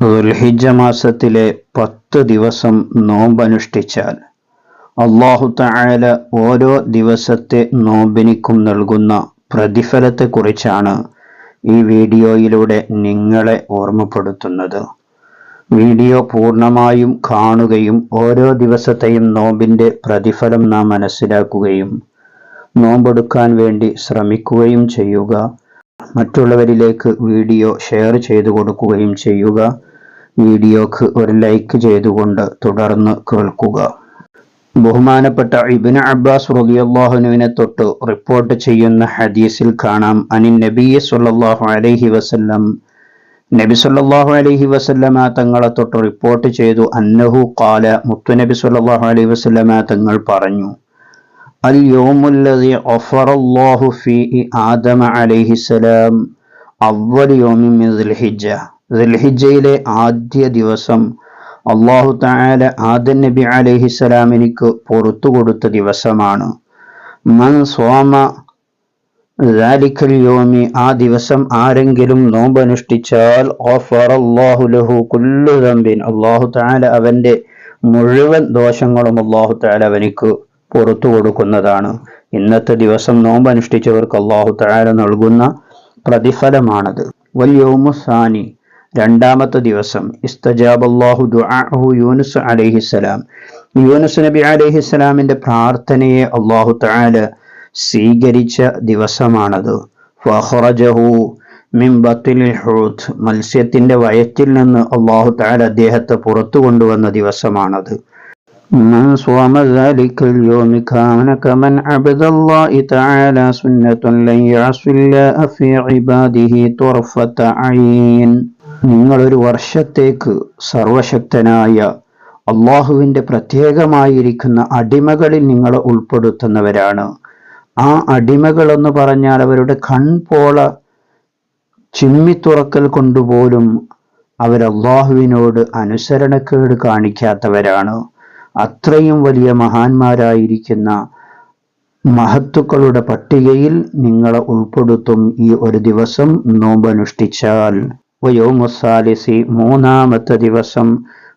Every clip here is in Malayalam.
ദുൽഹിജ്ജ മാസത്തിലെ 10 ദിവസം നോമ്പനുഷ്ഠിച്ചാൽ അല്ലാഹു തആല ഓരോ ദിവസത്തെ നോമ്പിനിക്കും നൽകുന്ന പ്രതിഫലത്തെക്കുറിച്ചാണ് ഈ വീഡിയോയിലൂടെ നിങ്ങളെ ഓർമ്മപ്പെടുത്തുന്നത്. വീഡിയോ പൂർണ്ണമായും കാണുകയും ഓരോ ദിവസത്തെയും നോമ്പിൻ്റെ പ്രതിഫലം നാം മനസ്സിലാക്കുകയും നോമ്പെടുക്കാൻ വേണ്ടി ശ്രമിക്കുകയും ചെയ്യുക. മറ്റുള്ളവരിലേക്ക് വീഡിയോ ഷെയർ ചെയ്തു കൊടുക്കുകയും ചെയ്യുക. വീഡിയോക്ക് ഒരു ലൈക്ക് ചെയ്തുകൊണ്ട് തുടർന്ന് കേൾക്കുക. ബഹുമാനപ്പെട്ട ഇബ്നു അബ്ബാസ് റളിയല്ലാഹു അൻഹുവിനെ തൊട്ട് റിപ്പോർട്ട് ചെയ്യുന്ന ഹദീസിൽ കാണാം, അനിൻ നബി സല്ലല്ലാഹു അലൈഹി വസല്ലം, നബി സല്ലല്ലാഹു അലൈഹി വസല്ലമ തങ്ങളെ തൊട്ട് റിപ്പോർട്ട് ചെയ്തു, അന്നഹു ഖാല, മുത്തുനബി സല്ലല്ലാഹു അലൈഹി വസല്ലമ തങ്ങൾ പറഞ്ഞു, അൽ യൗമുല്ലദി ഗഫറല്ലാഹു ഫീഹി ആദമ അലൈഹിസ്സലാം അവ്വൽ യൗമിൻ മിൻ ദുൽഹിജ്ജ. ദുൽഹിജ്ജയിലെ ആദ്യ ദിവസം അല്ലാഹു തആല ആദം നബി അലൈഹിസ്സലാമിനിക്ക് പുറത്തു കൊടുത്ത ദിവസമാണ്. മൻ സ്വാമ ദാലിക്കൽ യൗമി, ആ ദിവസം ആരെങ്കിലും നോമ്പനുഷ്ഠിച്ചാൽ ഗഫറല്ലാഹു ലഹു കുല്ലു ദംബിൻ, അല്ലാഹു തആല അവന്റെ മുഴുവൻ ദോഷങ്ങളും അല്ലാഹു തആല അവനിക്ക് പുറത്തു കൊടുക്കുന്നതാണ്. ഇന്നത്തെ ദിവസം നോമ്പനുഷ്ഠിച്ചവർക്ക് അല്ലാഹു തആല നൽകുന്ന പ്രതിഫലമാണത്. വൽ യൗമു സാനി, രണ്ടാമത്തെ ദിവസം ഇസ്തജാബല്ലാഹു ദുആഅഹു യൂനുസ് അലൈഹിസ്സലാം, യൂനുസ് നബി അലൈഹിസ്സലാമിന്റെ പ്രാർത്ഥനയെ അല്ലാഹു തആല സ്വീകരിച്ച ദിവസമാണത്. ഫഖറജഹു മിൻ ബത്നിൽ ഹൂത്, മത്സ്യത്തിന്റെ വയറ്റിൽ നിന്ന് അല്ലാഹു തആല അദ്ദേഹത്തെ പുറത്തു കൊണ്ടുവന്ന ദിവസമാണത്. من صام ذلك اليوم كان كمن عبد الله تعالى سنة لن يعصي الله في عباده طرفة عين. നിങ്ങളൊരു വർഷത്തേക്ക് സർവശക്തനായ അള്ളാഹുവിൻ്റെ പ്രത്യേകമായിരിക്കുന്ന അടിമകളിൽ നിങ്ങൾ ഉൾപ്പെടുത്തുന്നവരാണ്. ആ അടിമകൾ എന്ന് പറഞ്ഞാൽ അവരുടെ കൺപോള ചിമ്മിത്തുറക്കൽ കൊണ്ടുപോലും അവർ അള്ളാഹുവിനോട് അനുസരണക്കേട് കാണിക്കാത്തവരാണ്. അത്രയും വലിയ മഹാന്മാരായിരിക്കുന്ന മഹത്തുക്കളുടെ പട്ടികയിൽ നിങ്ങളെ ഉൾപ്പെടുത്തും ഈ ഒരു ദിവസം നോമ്പനുഷ്ഠിച്ചാൽ. വയൗമുസ്സാലിസി, മൂന്നാമത്തെ ദിവസം,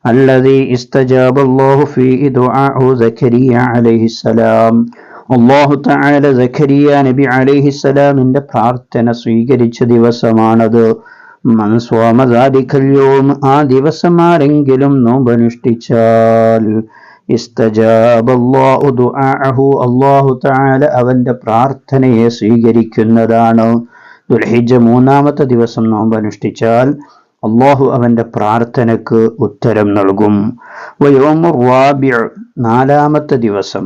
അല്ലദീ ഇസ്തജാബല്ലാഹു ഫീഹി ദുആഉ സക്കരിയ അലൈഹിസ്സലാം, അല്ലാഹു തആല സക്കരിയ നബി അലൈഹിസ്സലാമിന്റെ പ്രാർത്ഥന സ്വീകരിച്ച ദിവസമാണത്. മൻ സ്വാമ ദാലിക്കൽ യൗം, ആ ദിവസം ആരെങ്കിലും നോമ്പനുഷ്ഠിച്ചാൽ ഇസ്തജാബല്ലാഹു ദുആഅഹു, അല്ലാഹു തആല അവന്റെ പ്രാർത്ഥനയെ സ്വീകരിക്കുന്നതാണ്. ദുൽഹിജ്ജ മൂന്നാമത്തെ ദിവസം നോമ്പനുഷ്ഠിച്ചാൽ അല്ലാഹു അവന്റെ പ്രാർത്ഥനക്ക് ഉത്തരം നൽകും. വയൗമു റാബിഉ, നാലാമത്തെ ദിവസം,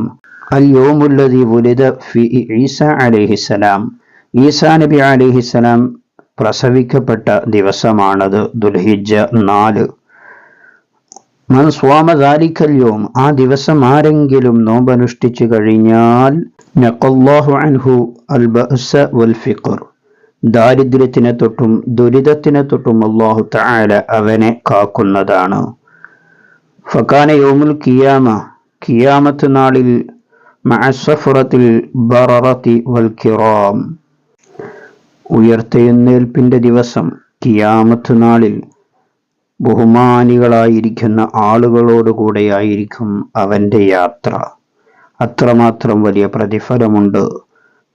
അൽ യൗമുല്ലദീ വുലിദ ഫീഹി ഈസ അലൈഹിസ്സലാം, ഈസാ നബി അലൈഹിസ്സലാം പ്രസവിക്കപ്പെട്ട ദിവസമാണത്. ദുൽഹിജ്ജ 4. മൻ സ്വാമ ദാലിക്കൽ യൗം, ആ ദിവസം ആരെങ്കിലും നോമ്പനുഷ്ഠിച്ചു കഴിഞ്ഞാൽ നഖല്ലാഹു അൻഹു അൽ ബഅസ വൽ ഫിഖർ, ദാരിദ്ര്യത്തിനെ തൊട്ടും ദുരിതത്തിനെ തൊട്ടും അല്ലാഹു തആല അവനെ കാക്കുന്നതാണ്. ഫകാന യൗമുൽ ഖിയാമ, ഖിയാമത്ത് നാളിൽ മഅ സഫറത്തിൽ ബററതി വൽ കിറാം, ഉയർത്തെഴുന്നേൽപ്പിന്റെ ദിവസം ഖിയാമത്ത് നാളിൽ ബഹുമാനികളായിരിക്കുന്ന ആളുകളോടുകൂടെയായിരിക്കും അവന്റെ യാത്ര. അത്രമാത്രം വലിയ പ്രതിഫലമുണ്ട്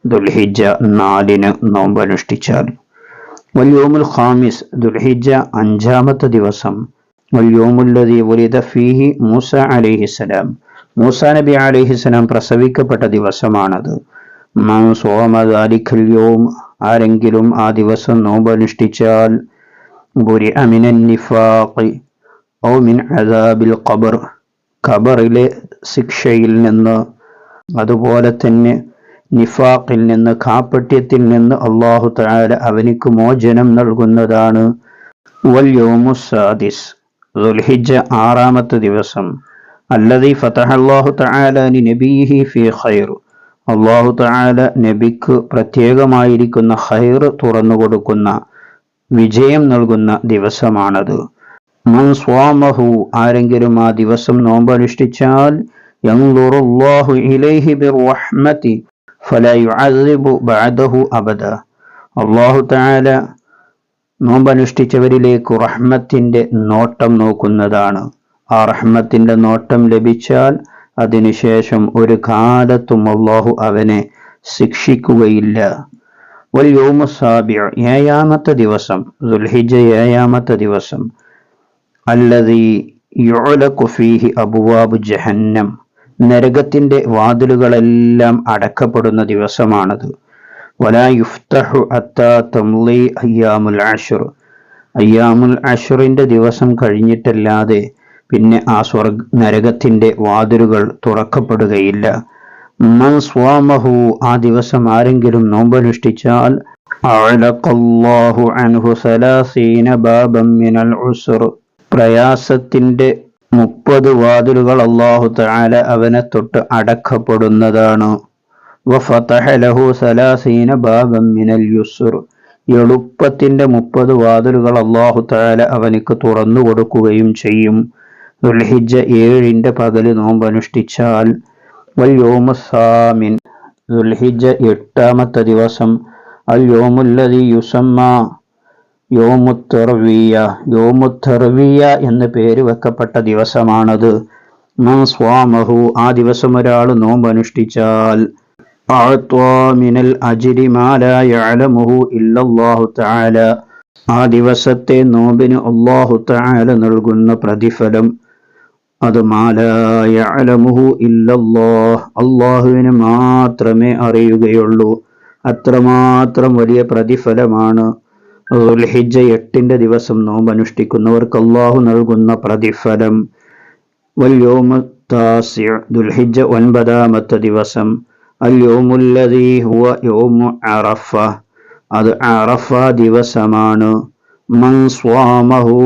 ദുൽഹിജ്ജ 4 നോമ്പനുഷ്ഠിച്ചാൽ. വൽ യൗമുൽ ഖാമിസ്, ദുൽഹിജ്ജ 5 ദിവസം, വൽ യൗമുല്ലദീ വുലിദ ഫീഹി മൂസ അലൈഹിസ്സലാം, മൂസാ നബി അലൈഹിസ്സലാം പ്രസവിക്കപ്പെട്ട ദിവസമാണത്. മൻ സ്വാമ ദാലിക്കൽ യൗം, ആരെങ്കിലും ആ ദിവസം നോമ്പനുഷ്ഠിച്ചാൽ ബുരിഅ മിനൻ നിഫാഖി ഔ മിൻ അദാബിൽ ഖബർ, ഖബറിലെ ശിക്ഷയിൽ നിന്ന് അതുപോലെ തന്നെ നിഫാഖിൽ നിന്ന്, കാപട്യത്തിൽ നിന്ന് അല്ലാഹു തആല അവനിക്ക് മോചനം നൽകുന്നതാണ്. വൽ യൗമുസ് സാദിസ്, ദുൽഹിജ്ജ 6 ദിവസം, അല്ലദീ ഫതഹല്ലാഹു തആല ലിനബിയിഹി ഫീ ഖൈർ, അല്ലാഹു തആല നബിക്ക് പ്രത്യേകമായിരിക്കുന്ന ഖൈർ തുറന്നു കൊടുക്കുന്ന, വിജയം നൽകുന്ന ദിവസമാണത്. മൻ സ്വാമഹു, ആരെങ്കിലും ആ ദിവസം നോമ്പനുഷ്ഠിച്ചാൽ യൻദുറുല്ലാഹു ഇലൈഹി ബിർറഹ്മതി ഫലാ യുഅദ്ദിബു ബഅദഹു അബദ, അല്ലാഹു തആല നോമ്പനുഷ്ഠിച്ചവരിലേക്ക് റഹ്മത്തിന്റെ നോട്ടം നോക്കുന്നതാണ്. ആ റഹ്മത്തിന്റെ നോട്ടം ലഭിച്ചാൽ അതിനുശേഷം ഒരു കാലത്തും അല്ലാഹു അവനെ ശിക്ഷിക്കുകയില്ല. വൽ യൗമു സാബിഉ, ഏഴാമത്തെ ദിവസം, ദുൽഹിജ്ജ ഏഴാമത്തെ ദിവസം, അല്ലദീ യുഅലഖു ഫീഹി അബ്വാബു ജഹന്നം, നരകത്തിന്റെ വാതിലുകളെല്ലാം അടക്കപ്പെടുന്ന ദിവസമാണത്. വലാ യുഫ്തഹു ഹത്താ തംളി അയ്യാമുൽ അശ്ർ, അയ്യാമുൽ അശ്റിന്റെ ദിവസം കഴിഞ്ഞിട്ടല്ലാതെ പിന്നെ ആ നരകത്തിന്റെ വാതിലുകൾ തുറക്കപ്പെടുകയില്ല. മൻ സ്വാമഹു, ആ ദിവസം ആരെങ്കിലും നോമ്പനുഷ്ഠിച്ചാൽ, അഅലഖല്ലാഹു അൻഹു സലാസീന ബാബൻ മിനൽ ഉസ്ർ, പ്രയാസത്തിന്റെ 30 വാതിലുകൾ അല്ലാഹു തആല അവനെ തൊട്ട് അടക്കപ്പെടുന്നതാണ്. വഫതഹ ലഹു സലാസീന ബാബൻ മിനൽ യുസ്ർ, എളുപ്പത്തിന്റെ 30 വാതിലുകൾ അല്ലാഹു തആല അവനിക്ക് തുറന്നു കൊടുക്കുകയും ചെയ്യും. ദുൽഹിജ്ജ 7 പകല് നോമ്പനുഷ്ഠിച്ചാൽ. വൽ യൗമു സാമിൻ, ദുൽഹിജ്ജ 8 ദിവസം, അൽ യൗമുല്ലദീ യുസമ്മാ യൗമുത് തർവിയ, യൗമുത് തർവിയ എന്ന് പേര് വെക്കപ്പെട്ട ദിവസമാണത്. മൻ സ്വാമഹു, ആ ദിവസം ഒരാൾ നോമ്പനുഷ്ഠിച്ചാൽ, അഅ്താ മിനൽ അജ്രി മാ ലാ യഅലമുഹു ഇല്ലല്ലാഹു തആല, ആ ദിവസത്തെ നോമ്പിന് അല്ലാഹു തആല നൽകുന്ന പ്രതിഫലം അത് മാ ലാ യഅലമുഹു ഇല്ലല്ലാഹ്, അല്ലാഹുവിന് മാത്രമേ അറിയുകയുള്ളൂ. അത്രമാത്രം വലിയ പ്രതിഫലമാണ് ദുൽഹിജ്ജ 8 ദിവസം നോമ്പനുഷ്ഠിക്കുന്നവർക്ക് അല്ലാഹു നൽകുന്ന പ്രതിഫലം. വൽ യൗമു താസിഉ, ദുൽഹിജ്ജ 9 ദിവസം, അൽ യൗമുല്ലദീ ഹുവ യൗമു അറഫ, അത് അറഫ ദിവസമാണ്. മൻ സ്വാമഹു,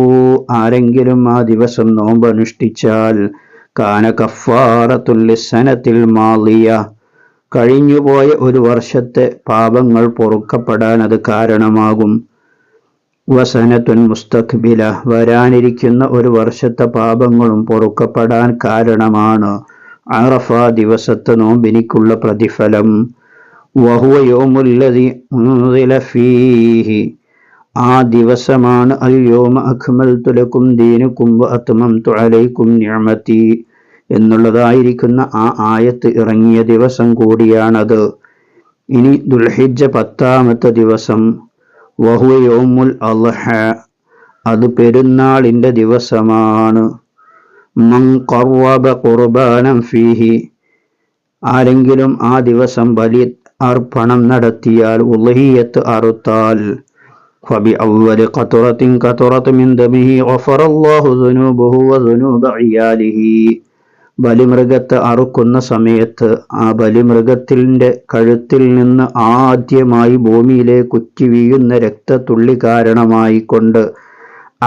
ആരെങ്കിലും ആ ദിവസം നോമ്പനുഷ്ഠിച്ചാൽ, കാന കഫാറത്തുൽ ലിസ്സനത്തിൽ മാളിയ, കഴിഞ്ഞുപോയ ഒരു വർഷത്തെ പാപങ്ങൾ പൊറുക്കപ്പെടാൻ അത് കാരണമാകും. വസനത്തുൻ മുസ്തഖ്ബില, വരാനിരിക്കുന്ന ഒരു വർഷത്തെ പാപങ്ങളും പൊറുക്കപ്പെടാൻ കാരണമാണ് അറഫ ദിവസത്തെ നോമ്പിനിക്കുള്ള പ്രതിഫലം. വഹുവ യൗമുല്ലദീ ഉൻസില ഫീഹി, ആ ദിവസമാണ് അൽ യൗമ അക്മൽതു ലക്കും ദീനക്കും വ അത്മംതു അലൈക്കും നിഅമതി എന്നുള്ളതായിരിക്കുന്ന ആ ആയത്ത് ഇറങ്ങിയ ദിവസം കൂടിയാണത്. ഇനി ദുൽഹിജ്ജ 10 ദിവസം, വഹുവ യൗമുൽ അദ്ഹ, അത് പെരുന്നാളിന്റെ ദിവസമാണ്. മൻ ഖറബ ഖുർബാനൻ ഫീഹി, ആരെങ്കിലും ആ ദിവസം ബലി അർപ്പണം നടത്തിയാൽ, ഉളഹിയ്യത്ത് അറുത്താൽ, ഫബി അവ്വലി ഖത്റത്തിൻ ഖത്റത മിൻ ദമിഹി ഗഫറല്ലാഹു ദുനൂബഹു വ ദുനൂബ ഇയാലിഹി, ബലിമൃഗത്തെ അറുക്കുന്ന സമയത്ത് ആ ബലിമൃഗത്തിന്റെ കഴുത്തിൽ നിന്ന് ആദ്യമായി ഭൂമിയിലേക്ക് ഉറ്റി വീഴുന്ന രക്തത്തുള്ളി കാരണമായി കൊണ്ട്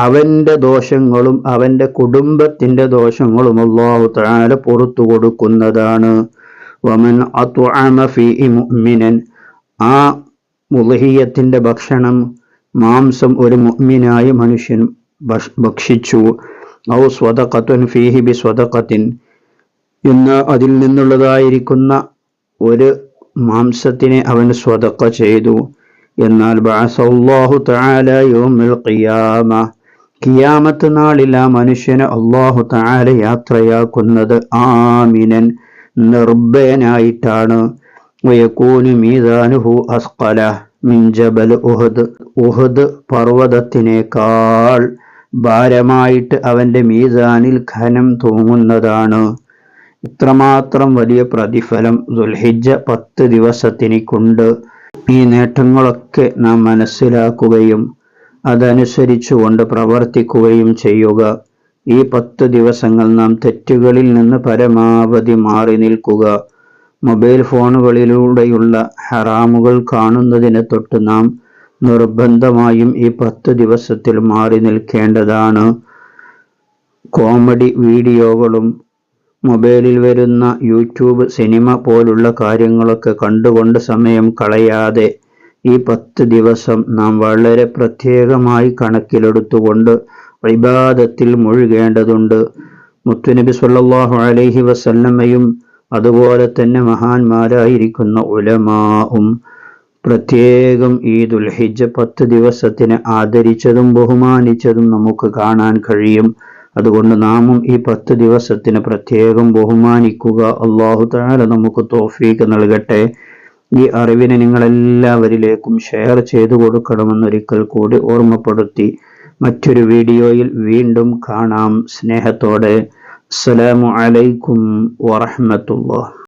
അവന്റെ ദോഷങ്ങളും അവന്റെ കുടുംബത്തിന്റെ ദോഷങ്ങളും അല്ലാഹു തആല പുറത്തു കൊടുക്കുന്നതാണ്. വമൻ അത്അമ ഫീ മുഅ്മിനൻ, ആ ഉളഹിയ്യത്തിന്റെ ഭക്ഷണം, മാംസം ഒരു മുഅ്മിനായ മനുഷ്യൻ ഭക്ഷിച്ചു, ഔ സ്വദഖത്തുൻ ഫീഹി ബി സ്വദഖത്തിൻ, എന്ന് അതിൽ നിന്നുള്ളതായിരിക്കുന്ന ഒരു മാംസത്തിനെ അവൻ സ്വദഖ ചെയ്തു. എന്നാൽ ബഅസല്ലാഹു തആല യൗമൽ ഖിയാമ, ഖിയാമത്ത് നാളിൽ ആ മനുഷ്യനെ അല്ലാഹു തആല യാത്രയാക്കുന്നത് ആമിനൻ, നിർഭയനായിട്ടാണ്. വയകൂനു മീസാനുഹു അസ്ഖല മിൻ ജബൽ ഉഹദ്, ഉഹദ് പർവ്വതത്തിനേക്കാൾ ഭാരമായിട്ട് അവന്റെ മീസാനിൽ ഖനം തൂങ്ങുന്നതാണ്. ഇത്രമാത്രം വലിയ പ്രതിഫലം ദുൽഹിജ്ജ 10 ദിവസത്തിനിക്കുണ്ട്. ഈ നേട്ടങ്ങളൊക്കെ നാം മനസ്സിലാക്കുകയും അതനുസരിച്ചുകൊണ്ട് പ്രവർത്തിക്കുകയും ചെയ്യുക. ഈ 10 ദിവസങ്ങൾ നാം തെറ്റുകളിൽ നിന്ന് പരമാവധി മാറി നിൽക്കുക. മൊബൈൽ ഫോണുകളിലൂടെയുള്ള ഹറാമുകൾ കാണുന്നതിനെ തൊട്ട് നാം നിർബന്ധമായും ഈ 10 ദിവസത്തിൽ മാറി നിൽക്കേണ്ടതാണ്. കോമഡി വീഡിയോകളും മൊബൈലിൽ വരുന്ന യൂട്യൂബ്, സിനിമ പോലുള്ള കാര്യങ്ങളൊക്കെ കണ്ടുകൊണ്ട് സമയം കളയാതെ ഈ 10 ദിവസം നാം വളരെ പ്രത്യേകമായി കണക്കിലെടുത്തുകൊണ്ട് ഇബാദത്തിൽ മുഴുകേണ്ടതുണ്ട്. മുത്തുനബി സ്വല്ലല്ലാഹു അലൈഹി വസല്ലമയും അതുപോലെ തന്നെ മഹാന്മാരായിരിക്കുന്ന ഉലമാവും പ്രത്യേകം ഈ ദുൽഹിജ്ജ 10 ദിവസത്തിനെ ആദരിച്ചതും ബഹുമാനിച്ചതും നമുക്ക് കാണാൻ കഴിയും. അതുകൊണ്ട് നാമും ഈ 10 ദിവസത്തിന് പ്രത്യേകം ബഹുമാനിക്കുക. അല്ലാഹു തആല നമുക്ക് തൗഫീഖ് നൽകട്ടെ. ഈ അറിവിനെ നിങ്ങളെല്ലാവരിലേക്കും ഷെയർ ചെയ്തു കൊടുക്കണമെന്നൊരിക്കൽ കൂടി ഓർമ്മപ്പെടുത്തി മറ്റൊരു വീഡിയോയിൽ വീണ്ടും കാണാം. സ്നേഹത്തോടെ. അസ്സലാമു അലൈക്കും വറഹ്മത്തുള്ളാഹി.